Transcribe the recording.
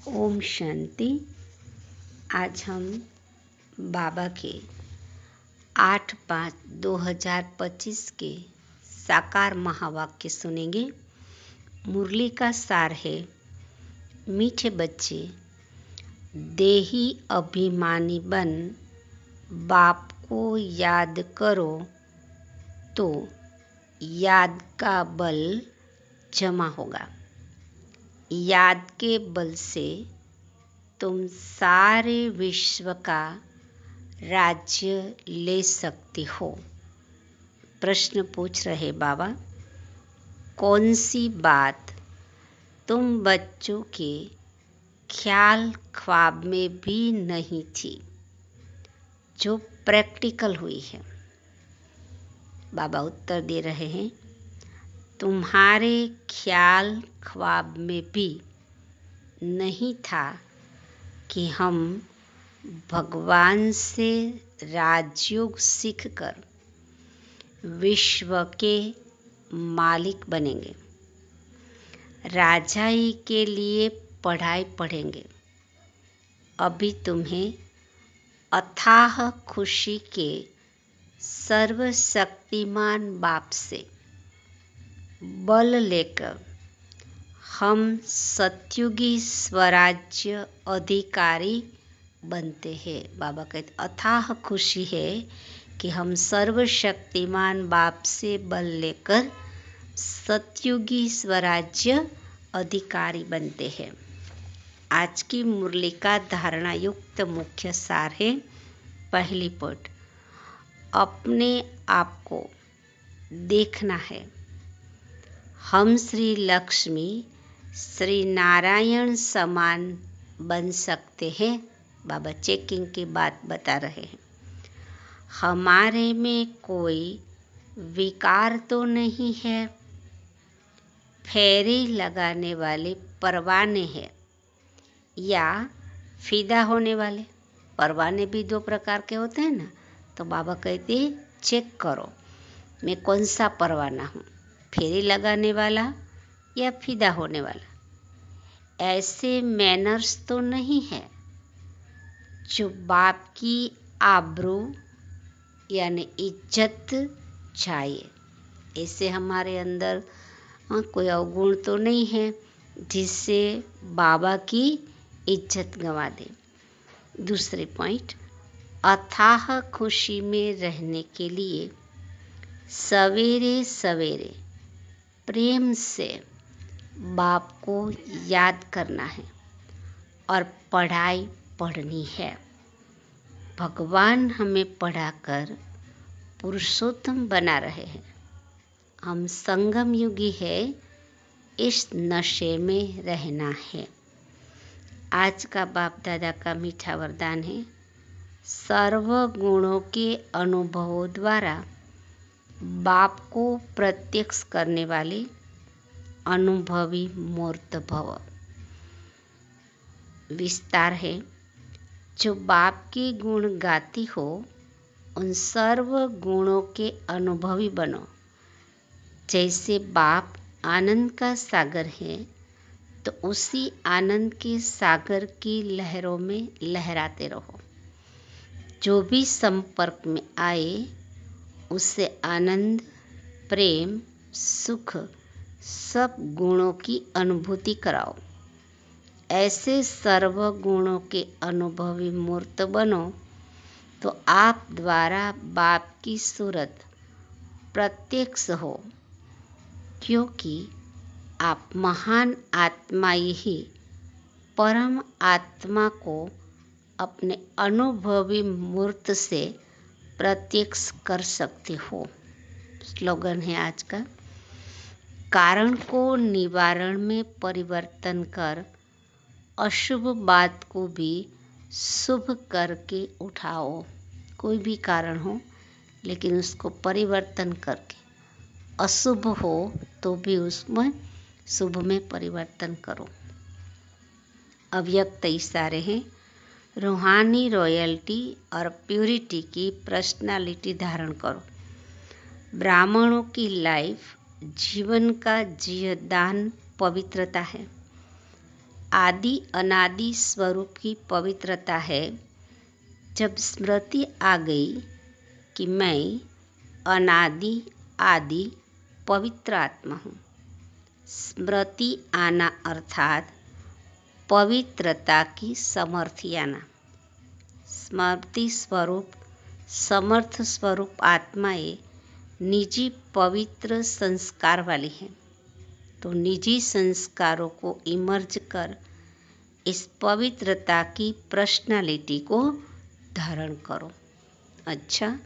ओम शांति। आज हम बाबा के 8/5/2025 के साकार महावाक्य सुनेंगे। मुरली का सार है, मीठे बच्चे, देही अभिमानी बन बाप को याद करो तो याद का बल जमा होगा। याद के बल से तुम सारे विश्व का राज्य ले सकते हो। प्रश्न पूछ रहे बाबा, कौन सी बात तुम बच्चों के ख्याल ख्वाब में भी नहीं थी जो प्रैक्टिकल हुई है? बाबा उत्तर दे रहे हैं, तुम्हारे ख्याल ख्वाब में भी नहीं था कि हम भगवान से राजयोग सीखकर विश्व के मालिक बनेंगे, राजाई के लिए पढ़ाई पढ़ेंगे। अभी तुम्हें अथाह खुशी के सर्वशक्तिमान बाप से बल लेकर हम सत्युगी स्वराज्य अधिकारी बनते हैं। बाबा कहते अथाह खुशी है कि हम सर्वशक्तिमान बाप से बल लेकर सत्युगी स्वराज्य अधिकारी बनते हैं। आज की मुरली का धारणा युक्त मुख्य सार है। पहली पट, अपने आप को देखना है। हम श्री लक्ष्मी श्री नारायण समान बन सकते हैं। बाबा चेकिंग की बात बता रहे हैं। हमारे में कोई विकार तो नहीं है। फेरी लगाने वाले परवाने हैं या फिदा होने वाले। परवाने भी दो प्रकार के होते हैं ना, तो बाबा कहते हैं चेक करो मैं कौन सा परवाना हूँ, फेरी लगाने वाला या फिदा होने वाला। ऐसे मैनर्स तो नहीं है जो बाप की आबरू यानी इज्जत चाहिए। ऐसे हमारे अंदर कोई अवगुण तो नहीं है जिससे बाबा की इज्जत गंवा दे। दूसरे पॉइंट, अथाह खुशी में रहने के लिए सवेरे सवेरे प्रेम से बाप को याद करना है और पढ़ाई पढ़नी है। भगवान हमें पढ़ाकर पुरुषोत्तम बना रहे हैं। हम संगम युगी है, इस नशे में रहना है। आज का बाप दादा का मीठा वरदान है, सर्व गुणों के अनुभवों द्वारा बाप को प्रत्यक्ष करने वाले अनुभवी मूर्त भव। विस्तार है, जो बाप के गुण गाती हो उन सर्व गुणों के अनुभवी बनो। जैसे बाप आनंद का सागर है तो उसी आनंद के सागर की लहरों में लहराते रहो। जो भी संपर्क में आए उससे आनंद, प्रेम, सुख, सब गुणों की अनुभूति कराओ। ऐसे सर्व गुणों के अनुभवी मूर्त बनो तो आप द्वारा बाप की सूरत प्रत्यक्ष हो, क्योंकि आप महान आत्मा ही परम आत्मा को अपने अनुभवी मूर्त से प्रत्यक्ष कर सकते हो। स्लोगन है आज का, कारण को निवारण में परिवर्तन कर अशुभ बात को भी शुभ करके उठाओ। कोई भी कारण हो लेकिन उसको परिवर्तन करके, अशुभ हो तो भी उसमें शुभ में परिवर्तन करो। अव्यक्त इशारे हैं, रूहानी रॉयल्टी और प्यूरिटी की पर्सनालिटी धारण करो। ब्राह्मणों की लाइफ जीवन का जीवदान पवित्रता है। आदि अनादि स्वरूप की पवित्रता है। जब स्मृति आ गई कि मैं अनादि आदि पवित्र आत्मा हूँ। स्मृति आना अर्थात पवित्रता की समर्थी आना। स्मृति स्वरूप समर्थ स्वरूप आत्माएं निजी पवित्र संस्कार वाली हैं। तो निजी संस्कारों को इमर्ज कर इस पवित्रता की पर्सनालिटी को धारण करो। अच्छा,